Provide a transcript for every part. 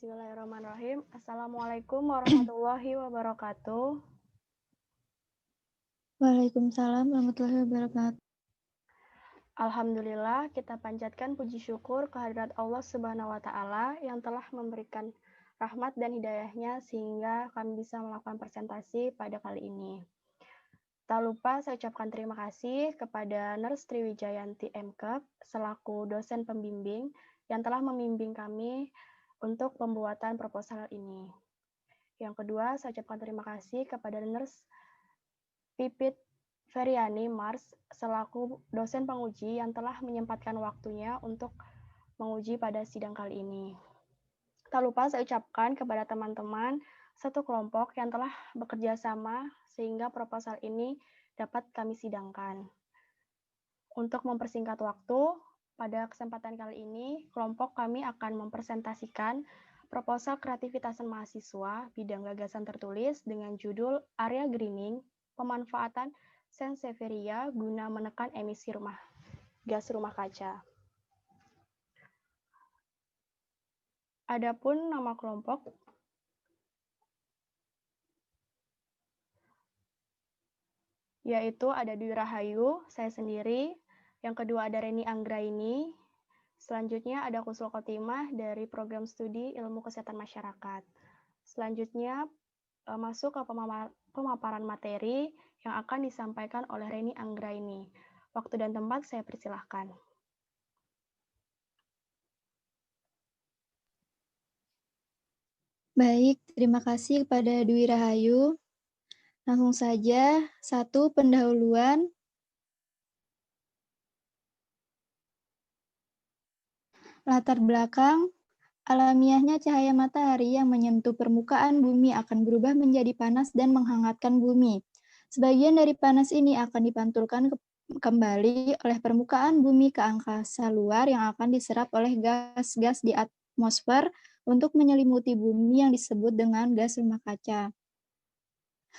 Bismillahirrahmanirrahim. Assalamualaikum warahmatullahi wabarakatuh. Waalaikumsalam warahmatullahi wabarakatuh. Alhamdulillah, kita panjatkan puji syukur kehadirat Allah Subhanahu wa Ta'ala yang telah memberikan rahmat dan hidayahnya sehingga kami bisa melakukan presentasi pada kali ini. Tak lupa saya ucapkan terima kasih kepada Nurse Triwijayanti MKep selaku dosen pembimbing yang telah membimbing kami untuk pembuatan proposal ini. Yang kedua, saya ucapkan terima kasih kepada Nurse Pipit Feryani Mars selaku dosen penguji yang telah menyempatkan waktunya untuk menguji pada sidang kali ini. Tak lupa saya ucapkan kepada teman-teman satu kelompok yang telah bekerja sama sehingga proposal ini dapat kami sidangkan. Untuk mempersingkat waktu, pada kesempatan kali ini kelompok kami akan mempresentasikan proposal kreativitasan mahasiswa bidang gagasan tertulis dengan judul Area Greening, pemanfaatan Sansevieria guna menekan emisi gas rumah kaca. Adapun nama kelompok yaitu ada Dwi Rahayu, saya sendiri, yang kedua ada Reni Anggraini, selanjutnya ada Kusul Khotimah dari Program Studi Ilmu Kesehatan Masyarakat. Selanjutnya masuk ke pemaparan materi yang akan disampaikan oleh Reni Anggraini. Waktu dan tempat saya persilahkan. Baik, terima kasih kepada Dwi Rahayu. Langsung saja, satu pendahuluan. Latar belakang, alamiahnya cahaya matahari yang menyentuh permukaan bumi akan berubah menjadi panas dan menghangatkan bumi. Sebagian dari panas ini akan dipantulkan kembali oleh permukaan bumi ke angkasa luar yang akan diserap oleh gas-gas di atmosfer untuk menyelimuti bumi yang disebut dengan gas rumah kaca.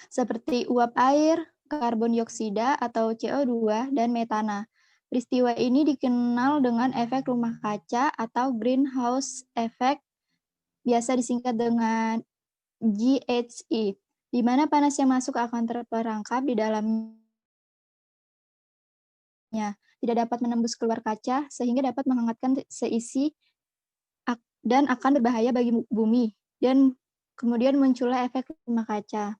Seperti uap air, karbon dioksida atau CO2, dan metana. Peristiwa ini dikenal dengan efek rumah kaca atau greenhouse effect, biasa disingkat dengan GHG, di mana panas yang masuk akan terperangkap di dalamnya, tidak dapat menembus keluar kaca, sehingga dapat menghangatkan seisi dan akan berbahaya bagi bumi, dan kemudian muncullah efek rumah kaca.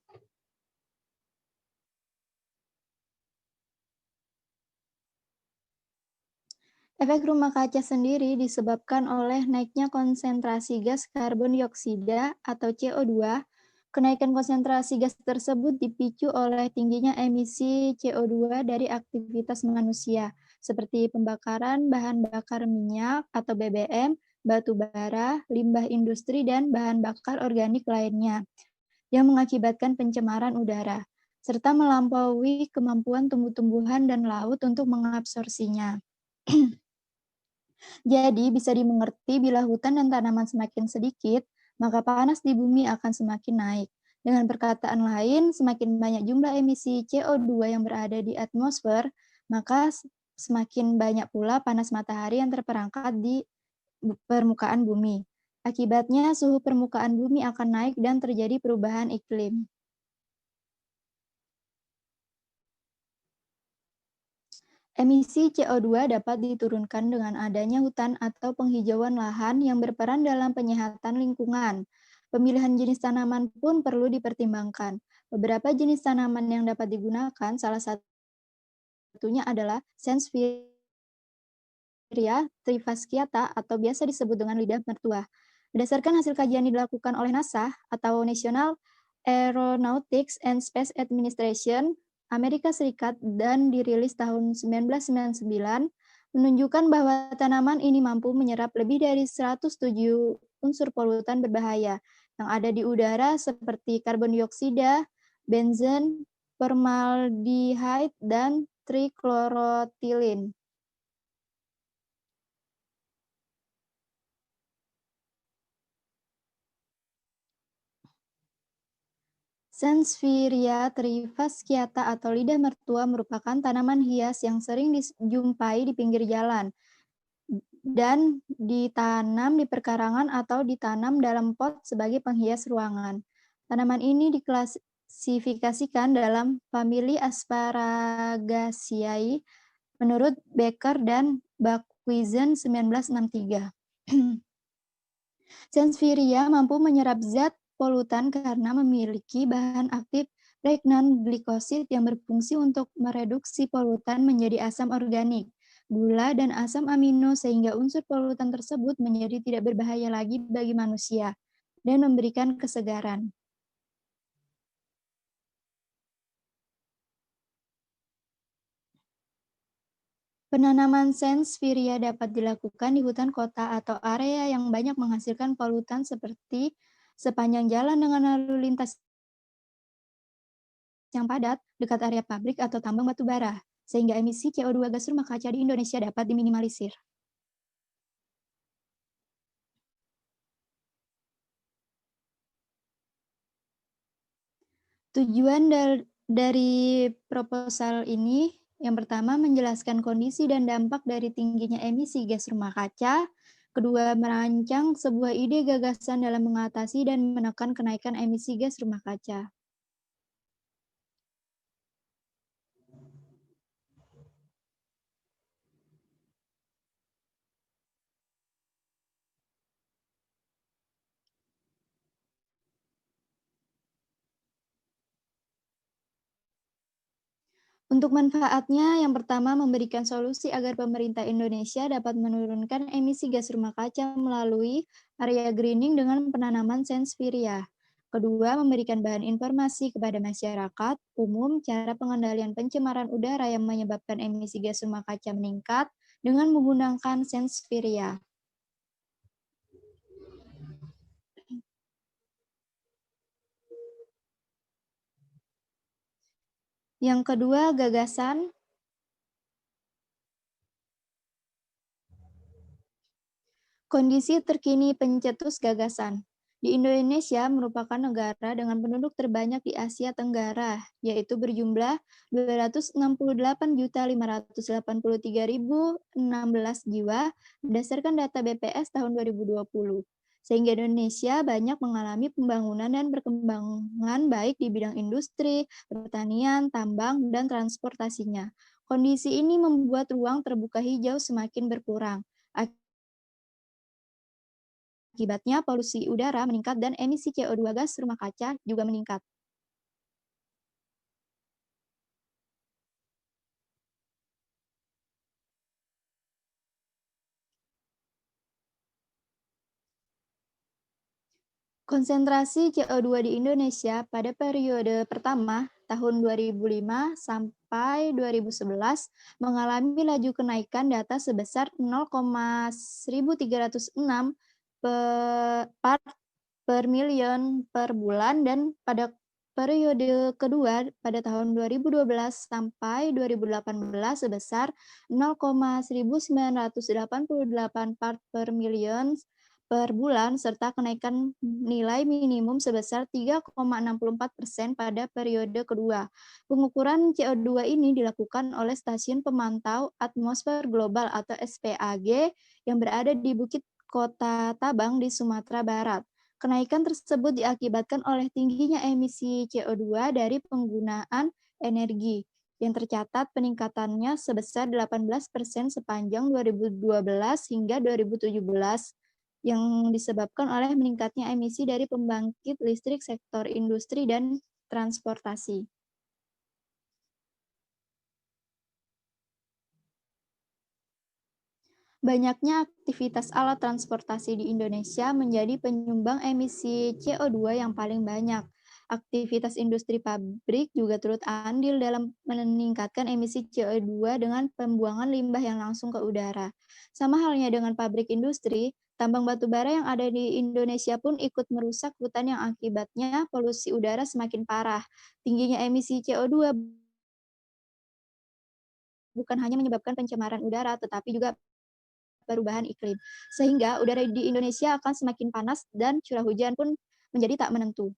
Efek rumah kaca sendiri disebabkan oleh naiknya konsentrasi gas karbon dioksida atau CO2. Kenaikan konsentrasi gas tersebut dipicu oleh tingginya emisi CO2 dari aktivitas manusia, seperti pembakaran bahan bakar minyak atau BBM, batu bara, limbah industri, dan bahan bakar organik lainnya, yang mengakibatkan pencemaran udara, serta melampaui kemampuan tumbuh-tumbuhan dan laut untuk mengabsorpsinya. Jadi, bisa dimengerti bila hutan dan tanaman semakin sedikit, maka panas di bumi akan semakin naik. Dengan perkataan lain, semakin banyak jumlah emisi CO2 yang berada di atmosfer, maka semakin banyak pula panas matahari yang terperangkap di permukaan bumi. Akibatnya, suhu permukaan bumi akan naik dan terjadi perubahan iklim. Emisi CO2 dapat diturunkan dengan adanya hutan atau penghijauan lahan yang berperan dalam penyehatan lingkungan. Pemilihan jenis tanaman pun perlu dipertimbangkan. Beberapa jenis tanaman yang dapat digunakan, salah satunya adalah Sansevieria trifasciata atau biasa disebut dengan lidah mertua. Berdasarkan hasil kajian yang dilakukan oleh NASA atau National Aeronautics and Space Administration, Amerika Serikat dan dirilis tahun 1999, menunjukkan bahwa tanaman ini mampu menyerap lebih dari 107 unsur polutan berbahaya yang ada di udara seperti karbon dioksida, benzen, formaldehyde, dan trichloroethylene. Sansevieria trifasciata atau lidah mertua merupakan tanaman hias yang sering dijumpai di pinggir jalan. dan ditanam di perkarangan atau ditanam dalam pot sebagai penghias ruangan. Tanaman ini diklasifikasikan dalam famili Asparagaceae menurut Becker dan Bakhuizen 1963. Sansevieria mampu menyerap zat polutan karena memiliki bahan aktif regnan glikosid yang berfungsi untuk mereduksi polutan menjadi asam organik, gula, dan asam amino sehingga unsur polutan tersebut menjadi tidak berbahaya lagi bagi manusia dan memberikan kesegaran. Penanaman Sansevieria dapat dilakukan di hutan kota atau area yang banyak menghasilkan polutan seperti sepanjang jalan dengan lalu lintas yang padat, dekat area pabrik atau tambang batu bara, sehingga emisi CO2 gas rumah kaca di Indonesia dapat diminimalisir. Tujuan dari proposal ini, yang pertama menjelaskan kondisi dan dampak dari tingginya emisi gas rumah kaca, kedua merancang sebuah ide gagasan dalam mengatasi dan menekan kenaikan emisi gas rumah kaca. Untuk manfaatnya, yang pertama memberikan solusi agar pemerintah Indonesia dapat menurunkan emisi gas rumah kaca melalui area greening dengan penanaman Sansevieria. Kedua, memberikan bahan informasi kepada masyarakat umum cara pengendalian pencemaran udara yang menyebabkan emisi gas rumah kaca meningkat dengan menggunakan Sansevieria. Yang kedua, gagasan kondisi terkini pencetus gagasan. Di Indonesia merupakan negara dengan penduduk terbanyak di Asia Tenggara, yaitu berjumlah 268.583.016 jiwa berdasarkan data BPS tahun 2020. Sehingga Indonesia banyak mengalami pembangunan dan perkembangan baik di bidang industri, pertanian, tambang, dan transportasinya. Kondisi ini membuat ruang terbuka hijau semakin berkurang. Akibatnya polusi udara meningkat dan emisi CO2 gas rumah kaca juga meningkat. Konsentrasi CO2 di Indonesia pada periode pertama tahun 2005 sampai 2011 mengalami laju kenaikan data sebesar 0,1306 part per million per bulan dan pada periode kedua pada tahun 2012 sampai 2018 sebesar 0,1988 part per million per bulan serta kenaikan nilai minimum sebesar 3,64% pada periode kedua. Pengukuran CO2 ini dilakukan oleh Stasiun Pemantau Atmosfer Global atau SPAG yang berada di Bukit Kota Tabang di Sumatera Barat. Kenaikan tersebut diakibatkan oleh tingginya emisi CO2 dari penggunaan energi, yang tercatat peningkatannya sebesar 18% sepanjang 2012 hingga 2017, yang disebabkan oleh meningkatnya emisi dari pembangkit listrik sektor industri dan transportasi. Banyaknya aktivitas alat transportasi di Indonesia menjadi penyumbang emisi CO2 yang paling banyak. Aktivitas industri pabrik juga turut andil dalam meningkatkan emisi CO2 dengan pembuangan limbah yang langsung ke udara. Sama halnya dengan pabrik industri, tambang batu bara yang ada di Indonesia pun ikut merusak hutan yang akibatnya polusi udara semakin parah. Tingginya emisi CO2 bukan hanya menyebabkan pencemaran udara, tetapi juga perubahan iklim. Sehingga udara di Indonesia akan semakin panas dan curah hujan pun menjadi tak menentu.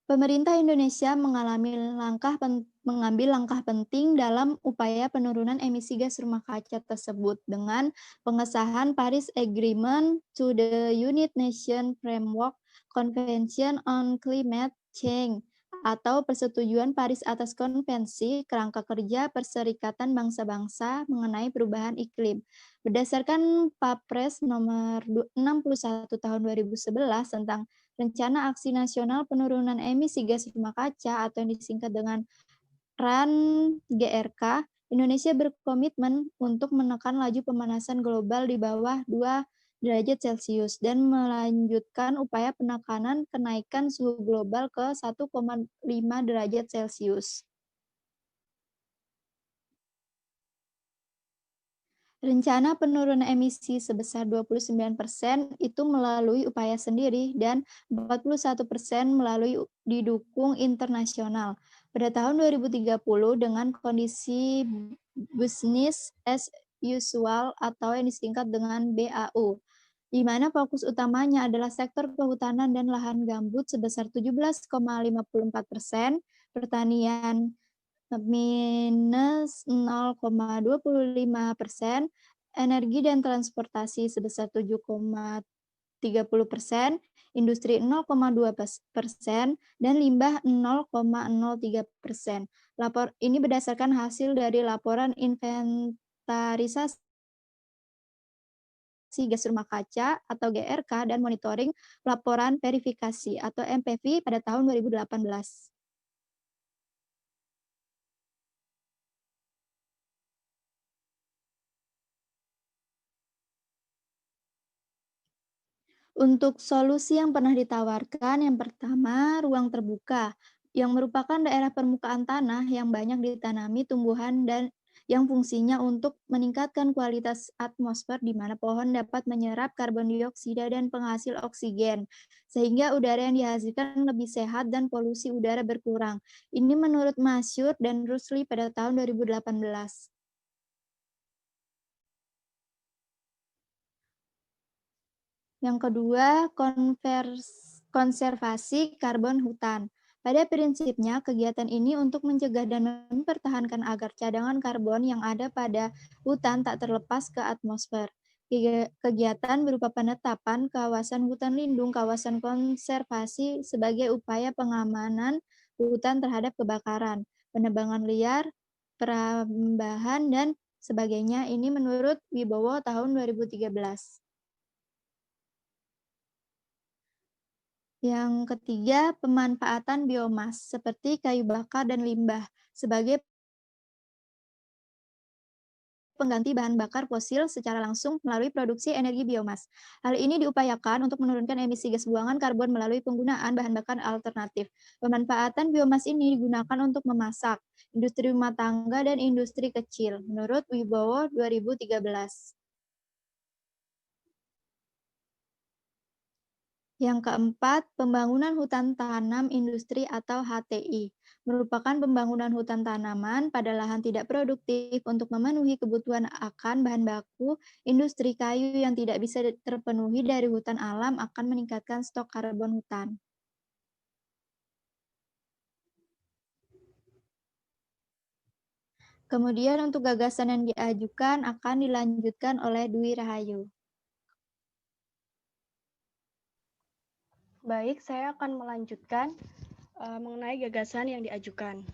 Pemerintah Indonesia mengambil langkah penting dalam upaya penurunan emisi gas rumah kaca tersebut dengan pengesahan Paris Agreement to the United Nations Framework Convention on Climate Change atau Persetujuan Paris atas Konvensi Kerangka Kerja Perserikatan Bangsa-Bangsa mengenai Perubahan Iklim. Berdasarkan Papres nomor 61 tahun 2011 tentang Rencana Aksi Nasional Penurunan Emisi Gas Rumah Kaca atau yang disingkat dengan RAN-GRK, Indonesia berkomitmen untuk menekan laju pemanasan global di bawah 2 derajat Celcius dan melanjutkan upaya penekanan kenaikan suhu global ke 1,5 derajat Celcius. Rencana penurunan emisi sebesar 29% itu melalui upaya sendiri dan 41% melalui didukung internasional. Pada tahun 2030 dengan kondisi business as usual atau yang disingkat dengan BAU, di mana fokus utamanya adalah sektor kehutanan dan lahan gambut sebesar 17,54%, pertanian minus 0,25%, energi dan transportasi sebesar 7,30%, industri 0,2%, dan limbah 0,03%. Lapor ini berdasarkan hasil dari laporan inventarisasi gas rumah kaca atau GRK dan monitoring laporan verifikasi atau MPV pada tahun 2018. Untuk solusi yang pernah ditawarkan, yang pertama, ruang terbuka, yang merupakan daerah permukaan tanah yang banyak ditanami tumbuhan dan yang fungsinya untuk meningkatkan kualitas atmosfer di mana pohon dapat menyerap karbon dioksida dan penghasil oksigen, sehingga udara yang dihasilkan lebih sehat dan polusi udara berkurang. Ini menurut Masyur dan Rusli pada tahun 2018. Yang kedua, konservasi karbon hutan. Pada prinsipnya, kegiatan ini untuk mencegah dan mempertahankan agar cadangan karbon yang ada pada hutan tak terlepas ke atmosfer. Kegiatan berupa penetapan kawasan hutan lindung, kawasan konservasi sebagai upaya pengamanan hutan terhadap kebakaran, penebangan liar, perambahan, dan sebagainya. Ini menurut Wibowo tahun 2013. Yang ketiga, pemanfaatan biomas seperti kayu bakar dan limbah sebagai pengganti bahan bakar fosil secara langsung melalui produksi energi biomas. Hal ini diupayakan untuk menurunkan emisi gas buangan karbon melalui penggunaan bahan bakar alternatif. Pemanfaatan biomas ini digunakan untuk memasak, industri rumah tangga, dan industri kecil, menurut Wibowo 2013. Yang keempat, pembangunan hutan tanam industri atau HTI merupakan pembangunan hutan tanaman pada lahan tidak produktif untuk memenuhi kebutuhan akan bahan baku industri kayu yang tidak bisa terpenuhi dari hutan alam akan meningkatkan stok karbon hutan. Kemudian untuk gagasan yang diajukan akan dilanjutkan oleh Dwi Rahayu. Baik, saya akan melanjutkan mengenai gagasan yang diajukan.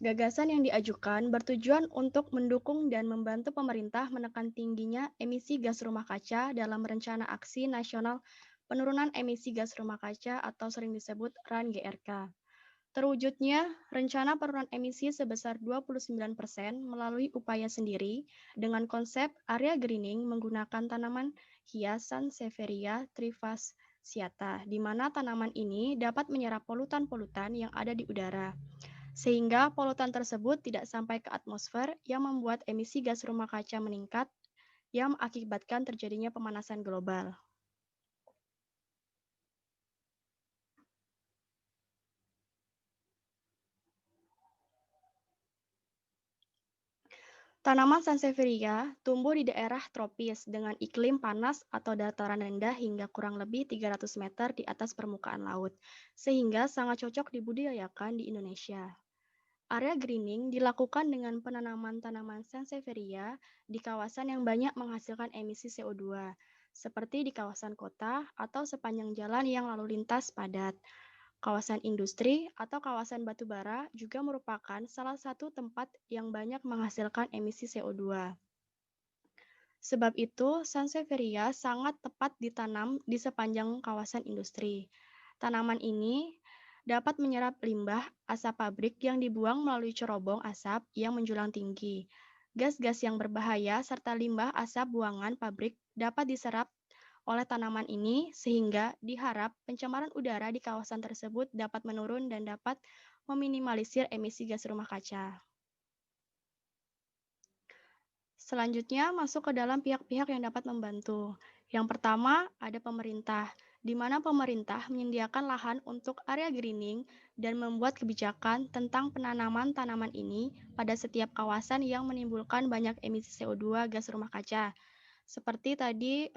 Gagasan yang diajukan bertujuan untuk mendukung dan membantu pemerintah menekan tingginya emisi gas rumah kaca dalam Rencana Aksi Nasional Penurunan Emisi Gas Rumah Kaca atau sering disebut RAN-GRK. Terwujudnya rencana penurunan emisi sebesar 29% melalui upaya sendiri dengan konsep area greening menggunakan tanaman hias Sansevieria trifasciata, di mana tanaman ini dapat menyerap polutan-polutan yang ada di udara, sehingga polutan tersebut tidak sampai ke atmosfer yang membuat emisi gas rumah kaca meningkat yang mengakibatkan terjadinya pemanasan global. Tanaman Sansevieria tumbuh di daerah tropis dengan iklim panas atau dataran rendah hingga kurang lebih 300 meter di atas permukaan laut, sehingga sangat cocok dibudidayakan di Indonesia. Area greening dilakukan dengan penanaman tanaman Sansevieria di kawasan yang banyak menghasilkan emisi CO2, seperti di kawasan kota atau sepanjang jalan yang lalu lintas padat. Kawasan industri atau kawasan batubara juga merupakan salah satu tempat yang banyak menghasilkan emisi CO2. Sebab itu, Sansevieria sangat tepat ditanam di sepanjang kawasan industri. Tanaman ini dapat menyerap limbah asap pabrik yang dibuang melalui cerobong asap yang menjulang tinggi. Gas-gas yang berbahaya serta limbah asap buangan pabrik dapat diserap oleh tanaman ini sehingga diharap pencemaran udara di kawasan tersebut dapat menurun dan dapat meminimalisir emisi gas rumah kaca. Selanjutnya masuk ke dalam pihak-pihak yang dapat membantu. Yang pertama ada pemerintah, di mana pemerintah menyediakan lahan untuk area greening dan membuat kebijakan tentang penanaman tanaman ini pada setiap kawasan yang menimbulkan banyak emisi CO2 gas rumah kaca. Seperti tadi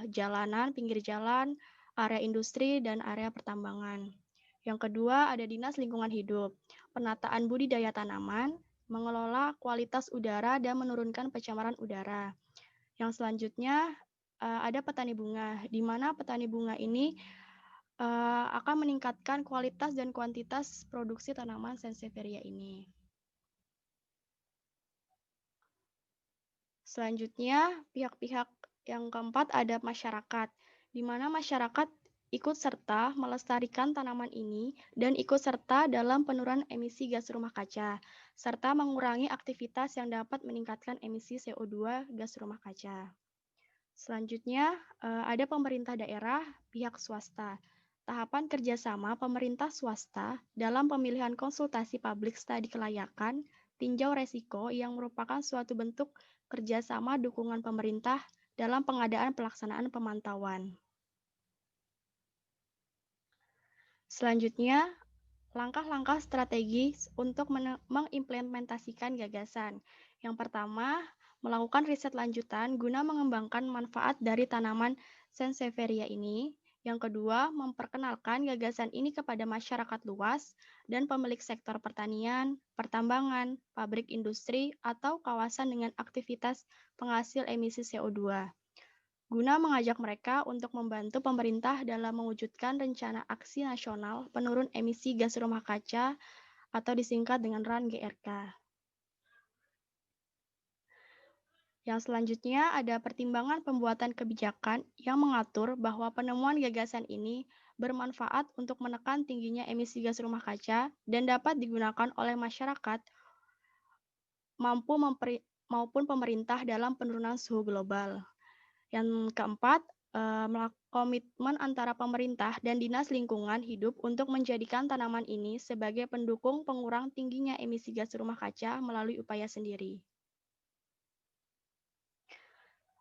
jalanan, pinggir jalan, area industri, dan area pertambangan. Yang kedua ada Dinas Lingkungan Hidup, penataan budidaya tanaman, mengelola kualitas udara dan menurunkan pencemaran udara. Yang selanjutnya ada petani bunga, di mana petani bunga ini akan meningkatkan kualitas dan kuantitas produksi tanaman Sansevieria ini. Selanjutnya, pihak-pihak yang keempat ada masyarakat, di mana masyarakat ikut serta melestarikan tanaman ini dan ikut serta dalam penurunan emisi gas rumah kaca, serta mengurangi aktivitas yang dapat meningkatkan emisi CO2 gas rumah kaca. Selanjutnya, ada pemerintah daerah, pihak swasta. Tahapan kerjasama pemerintah swasta dalam pemilihan konsultasi publik studi kelayakan, tinjau resiko yang merupakan suatu bentuk kerjasama dukungan pemerintah dalam pengadaan pelaksanaan pemantauan. Selanjutnya, langkah-langkah strategis untuk mengimplementasikan gagasan. Yang pertama, melakukan riset lanjutan guna mengembangkan manfaat dari tanaman Sansevieria ini. Yang kedua, memperkenalkan gagasan ini kepada masyarakat luas dan pemilik sektor pertanian, pertambangan, pabrik industri, atau kawasan dengan aktivitas penghasil emisi CO2 guna mengajak mereka untuk membantu pemerintah dalam mewujudkan rencana aksi nasional penurun emisi gas rumah kaca atau disingkat dengan RAN-GRK. Yang selanjutnya ada pertimbangan pembuatan kebijakan yang mengatur bahwa penemuan gagasan ini bermanfaat untuk menekan tingginya emisi gas rumah kaca dan dapat digunakan oleh masyarakat maupun pemerintah dalam penurunan suhu global. Yang keempat, komitmen antara pemerintah dan Dinas Lingkungan Hidup untuk menjadikan tanaman ini sebagai pendukung pengurang tingginya emisi gas rumah kaca melalui upaya sendiri.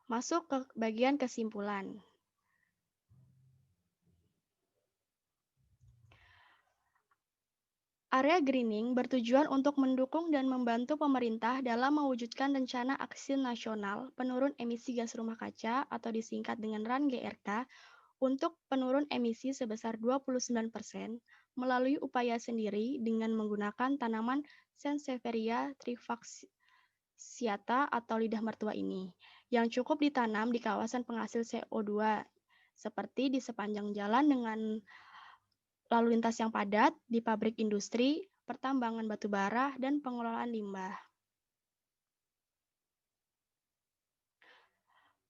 Masuk ke bagian kesimpulan. Area greening bertujuan untuk mendukung dan membantu pemerintah dalam mewujudkan rencana aksi nasional penurun emisi gas rumah kaca atau disingkat dengan RAN-GRK untuk penurun emisi sebesar 29% melalui upaya sendiri dengan menggunakan tanaman Sansevieria trifasciata atau lidah mertua ini, yang cukup ditanam di kawasan penghasil CO2, seperti di sepanjang jalan dengan lalu lintas yang padat, di pabrik industri, pertambangan batubara, dan pengelolaan limbah.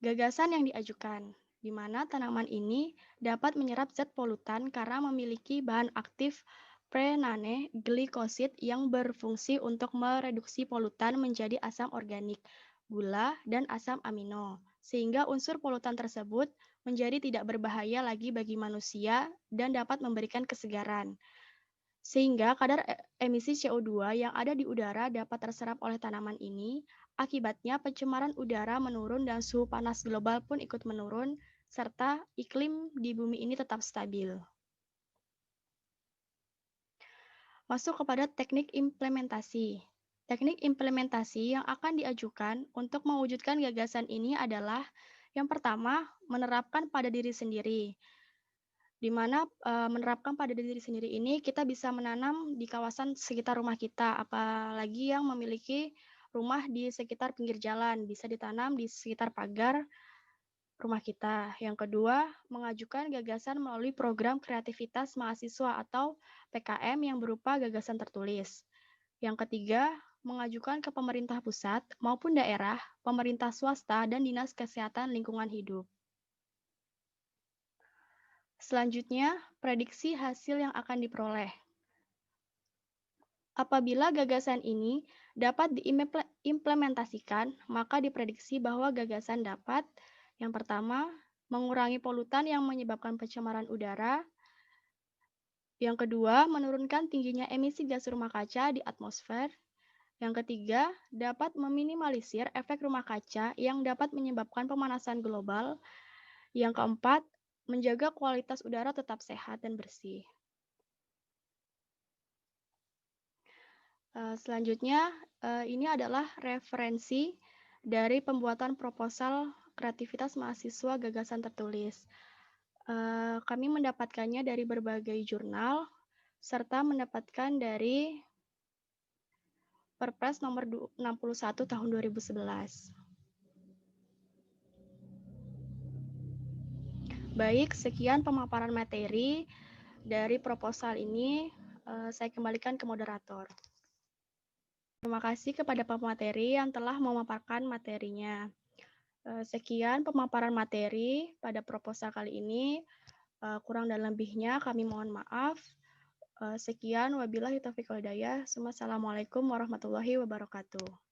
Gagasan yang diajukan, di mana tanaman ini dapat menyerap zat polutan karena memiliki bahan aktif prenane glikosid yang berfungsi untuk mereduksi polutan menjadi asam organik, gula, dan asam amino, sehingga unsur polutan tersebut menjadi tidak berbahaya lagi bagi manusia dan dapat memberikan kesegaran. Sehingga kadar emisi CO2 yang ada di udara dapat terserap oleh tanaman ini. Akibatnya pencemaran udara menurun dan suhu panas global pun ikut menurun, serta iklim di bumi ini tetap stabil. Masuk kepada teknik implementasi. Teknik implementasi yang akan diajukan untuk mewujudkan gagasan ini adalah yang pertama, menerapkan pada diri sendiri, di mana menerapkan pada diri sendiri ini kita bisa menanam di kawasan sekitar rumah kita, apalagi yang memiliki rumah di sekitar pinggir jalan, bisa ditanam di sekitar pagar rumah kita. Yang kedua, mengajukan gagasan melalui program kreativitas mahasiswa atau PKM yang berupa gagasan tertulis. Yang ketiga, mengajukan ke pemerintah pusat maupun daerah, pemerintah swasta, dan Dinas Kesehatan Lingkungan Hidup. Selanjutnya, prediksi hasil yang akan diperoleh. Apabila gagasan ini dapat diimplementasikan, maka diprediksi bahwa gagasan dapat yang pertama, mengurangi polutan yang menyebabkan pencemaran udara. Yang kedua, menurunkan tingginya emisi gas rumah kaca di atmosfer. Yang ketiga, dapat meminimalisir efek rumah kaca yang dapat menyebabkan pemanasan global. Yang keempat, menjaga kualitas udara tetap sehat dan bersih. Selanjutnya, ini adalah referensi dari pembuatan proposal kreativitas mahasiswa gagasan tertulis. Kami mendapatkannya dari berbagai jurnal, serta mendapatkan dari Perpres nomor 61 tahun 2011. Baik, sekian pemaparan materi dari proposal ini. Saya kembalikan ke moderator. Terima kasih kepada pemateri yang telah memaparkan materinya. Sekian pemaparan materi pada proposal kali ini. Kurang dan lebihnya kami mohon maaf. Sekian, wabillahi taufiq wal hidayah. Wassalamualaikum warahmatullahi wabarakatuh.